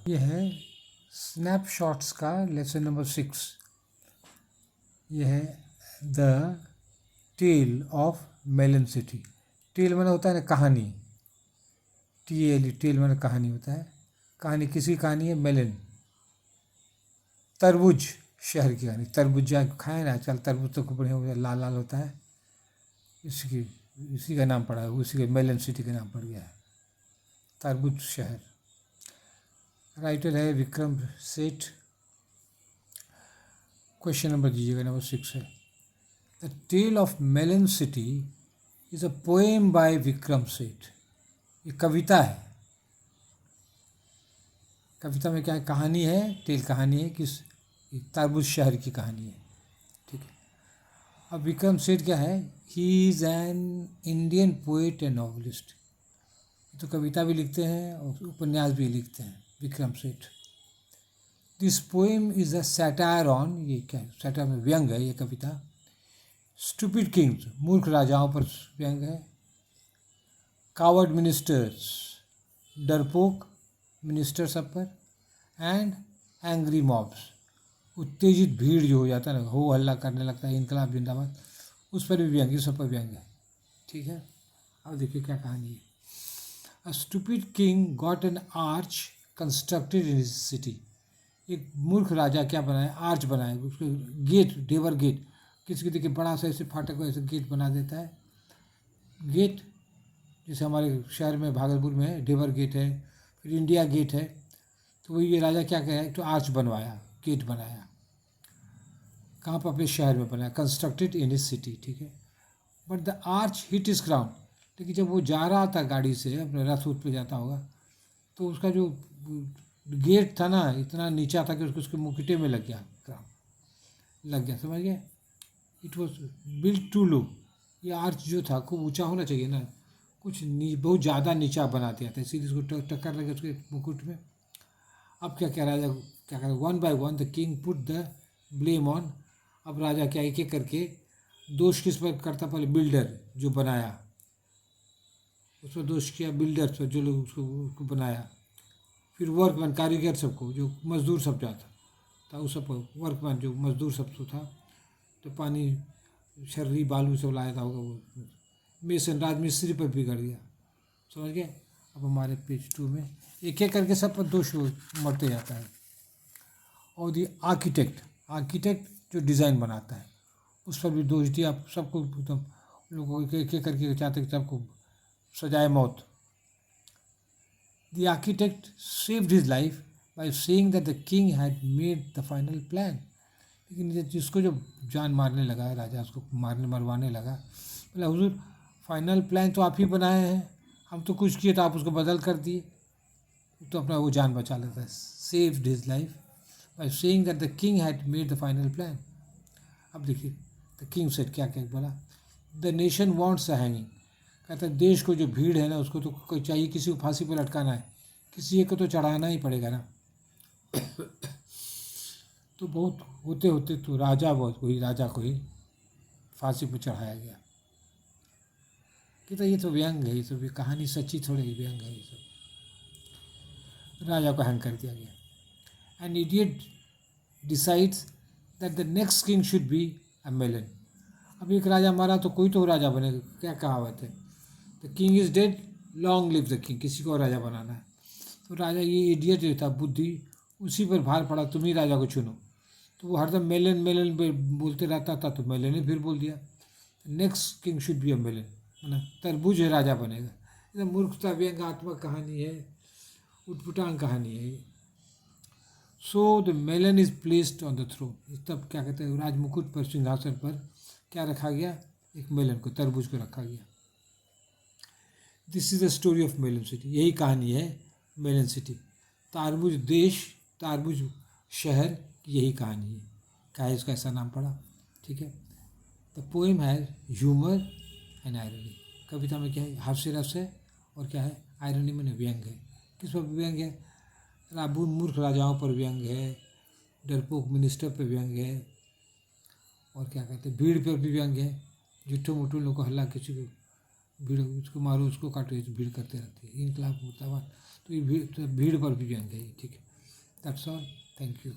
ये है स्नैपशॉट्स का लेसन नंबर 6। ये है the tale of melon city. Tale माने होता है ना कहानी, TALE, टेल माने कहानी होता है। कहानी किसकी कहानी है? मेलन, तरबूज शहर की कहानी। तरबूज जहाँ खाए ना आजकल, तरबूज तो खूब बढ़िया लाल लाल होता है, इसी का नाम पड़ा है, उसी के मेलन सिटी का नाम पड़ गया है, तरबूज शहर। राइटर है विक्रम सेठ। क्वेश्चन नंबर दीजिएगा, नंबर 6 है। The tale of melon city is a poem by Vikram Seth. ये कविता है। कविता में क्या है? कहानी है, टेल कहानी है, किस तरबूज शहर की कहानी है। ठीक है। अब विक्रम सेठ क्या है? He is an Indian poet and novelist. तो कविता भी लिखते हैं और उपन्यास भी लिखते हैं Vikram Seth. This poem is a satire on, ये क्या है? सैटायर में व्यंग है ये कविता। स्टूपिड किंग्स, मूर्ख राजाओं पर व्यंग है। कावर्ड मिनिस्टर्स, डरपोक मिनिस्टर सब पर। एंड एंग्री मॉब्स, उत्तेजित भीड़ जो हो जाता है ना, हो हल्ला करने लगता है, इनकलाब जिंदाबाद, उस पर भी व्यंग, ये सब पर व्यंग है। ठीक है। अब देखिए क्या कहानी है। A stupid king got an arch constructed in his city. एक मूर्ख राजा क्या बनाए? आर्च बनाए, उसको गेट, डेवर गेट, किसी देखिए बड़ा सा ऐसे फाटक ऐसे गेट बना देता है। गेट जैसे हमारे शहर में भागलपुर में है, डेवर गेट है, फिर इंडिया गेट है। तो वही ये राजा क्या कह, तो आर्च बनवाया, गेट बनाया। कहाँ पर? अपने शहर में बनाया, कंस्ट्रक्टेड इन हिज सिटी। ठीक है। But the arch hit is ground. लेकिन जब वो जा रहा था गाड़ी से, अपने रथ उथ पे जाता होगा, तो उसका जो गेट था ना, इतना नीचा था कि उसको उसके मुकुटे में लग गया, ग्राउंड लग गया, समझ गए? It was built to low. ये आर्च जो था खूब ऊंचा होना चाहिए ना, कुछ बहुत ज़्यादा नीचा बना दिया था, इसीलिए उसको टक्कर लगे उसके मुकुट में। अब क्या क्या राजा क्या करे? One by one the king put the blame on. अब राजा क्या एक एक करके दोष किस पर करता? पहले बिल्डर जो बनाया, उस पर दोष किया, बिल्डर पर जो लोग उसको बनाया। फिर वर्कमैन, कारीगर सबको, जो मजदूर सब जाता था उस सब पर, वर्कमैन जो मजदूर सब तो था, तो पानी शर्री बालू सब लाया था होगा वो, मेसन राजमिस्त्री पर बिगड़ गया, समझ गए? अब हमारे पेज 2 में एक एक करके सब पर दोष मरते जाता है। और दी आर्किटेक्ट, आर्किटेक्ट जो डिज़ाइन बनाता है उस पर भी दोष दिया, सबको एकदम लोगों को एक एक करके चाहते कि सबको सजाए मौत। The architect saved his life by saying that the king had made the final plan. लेकिन जिसको जो जान मारने लगा, राजा उसको मरवाने लगा, बोला हुजूर फाइनल प्लान तो आप ही बनाए हैं, हम तो कुछ किए तो आप उसको बदल कर दिए। तो अपना वो जान बचा लेता है। Saved his life by saying that the king had made the final plan. अब देखिए द किंग सेड, क्या क्या बोला? The nation wants a hanging. कहता है देश को जो भीड़ है ना, उसको तो कोई चाहिए, किसी को फांसी पर लटकाना है, किसी एक को तो चढ़ाना ही पड़ेगा ना। तो बहुत होते होते तो राजा राजा को ही फांसी पर चढ़ाया गया। कि तो ये तो व्यंग है, ये सब ये कहानी सच्ची थोड़ी ही व्यंग है, ये सब। राजा को हैंग कर दिया गया। An idiot decides that the next king should be a melon. अब एक राजा मारा तो कोई तो राजा बनेगा, क्या कहावत है? The king is dead, long live the king. किसी को राजा बनाना है तो राजा, ये इडियट जो था बुद्धि, उसी पर भार पड़ा, तुम ही राजा को चुनो। तो वो हरदम मेलन मेलन बोलते रहता था, तो मेलन ने फिर बोल दिया next king should be a melon, है ना, तरबूज है राजा बनेगा। एकदम मूर्खता व्यंग्यात्मक कहानी है, उटपुटांग कहानी है ये। So the melon is placed on the throne. तब क्या कहते हैं, राजमुकुट पर, सिंहासन पर क्या रखा गया? एक मेलन को, तरबूज को रखा गया। This is the story of melon city. यही कहानी है मेलन सिटी। तारबूज देश, तारबूज शहर की यही कहानी है। क्या है इसका ऐसा नाम पड़ा? ठीक है। The poem has humour and irony. कविता में क्या है? हास्य रस है, और क्या है? आयरनी में व्यंग है। किस पर व्यंग है? मूर्ख राजाओं पर व्यंग है, डरपोक मिनिस्टर पर व्यंग है, और क्या कहते हैं, भीड़ पर भी व्यंग है। जुट्ठो मुट्ठो लोग को हल्ला, किसी को भीड़, उसको मारो उसको काटो, तो भीड़ करते रहती है, इनकलाब मुर्दाबाद। तो ये भीड़ पर भी व्यंग है, ठीक है। That's all, thank you.